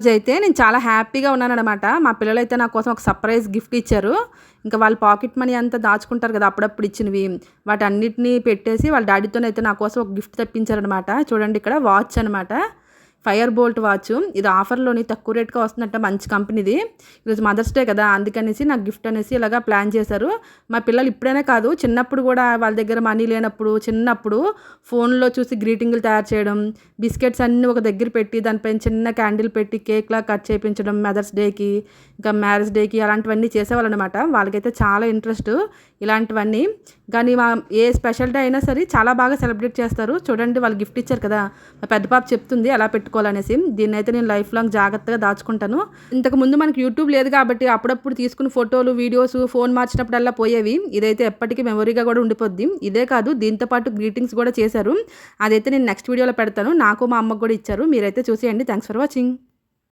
రోజైతే నేను చాలా హ్యాపీగా ఉన్నాననమాట. మా పిల్లలైతే నా కోసం ఒక సర్ప్రైజ్ గిఫ్ట్ ఇచ్చారు. ఇంకా వాళ్ళు పాకెట్ మనీ అంతా దాచుకుంటారు కదా! అప్పుడప్పుడు ఇచ్చినవి. వాటన్నిటిని పెట్టేసి వాళ్ళ డ్యాడీతోనైతే నా కోసం ఒక గిఫ్ట్ తెప్పించారనమాట. చూడండి ఇక్కడ వాచ్ అనమాట. Fire bolt watch. ఇది ఆఫర్‌లోని తక్కువ రేట్‌కి వస్తుందంట. మంచి కంపెనీది. ఈరోజు మదర్స్ డే కదా! అందుకనేసి నాకు గిఫ్ట్ అనేసి ఇలాగా ప్లాన్ చేశారు. మా పిల్లలు ఇప్పుడైనే కాదు చిన్నప్పుడు కూడా వాళ్ళ దగ్గర మనీ లేనప్పుడు చిన్నప్పుడు ఫోన్‌లో చూసి గ్రీటింగులు తయారు చేయడం, బిస్కెట్స్ అన్నీ ఒక దగ్గర పెట్టి దానిపైన చిన్న క్యాండిల్ పెట్టి కేక్‌లా కట్ చేపించడం మదర్స్ డేకి, ఇంకా మ్యారేజ్ డేకి అలాంటివన్నీ చేసేవాళ్ళనమాట. వాళ్ళకైతే చాలా ఇంట్రెస్ట్ ఇలాంటివన్నీ. కానీ ఏ స్పెషల్ డే అయినా సరే చాలా బాగా సెలబ్రేట్ చేస్తారు. చూడండి వాళ్ళు గిఫ్ట్ ఇచ్చారు కదా! మా పెద్ద పాప చెప్తుంది ఎలా పెట్టుకోవాలనేసి. దీన్నైతే నేను లైఫ్ లాంగ్ జాగ్రత్తగా దాచుకుంటాను. ఇంతకుముందు మనకి యూట్యూబ్ లేదు కాబట్టి అప్పుడప్పుడు తీసుకున్న ఫోటోలు, వీడియోస్ ఫోన్ మార్చినప్పుడల్లా పోయేవి. ఇదైతే ఎప్పటికీ మెమొరీగా కూడా ఉండిపోద్ది. ఇదే కాదు దీంతో పాటు గ్రీటింగ్స్ కూడా చేశారు. అదైతే నేను నెక్స్ట్ వీడియోలో పెడతాను. నాకు మా అమ్మకు కూడా ఇచ్చారు. మీరైతే చూసేయండి. Thanks for watching.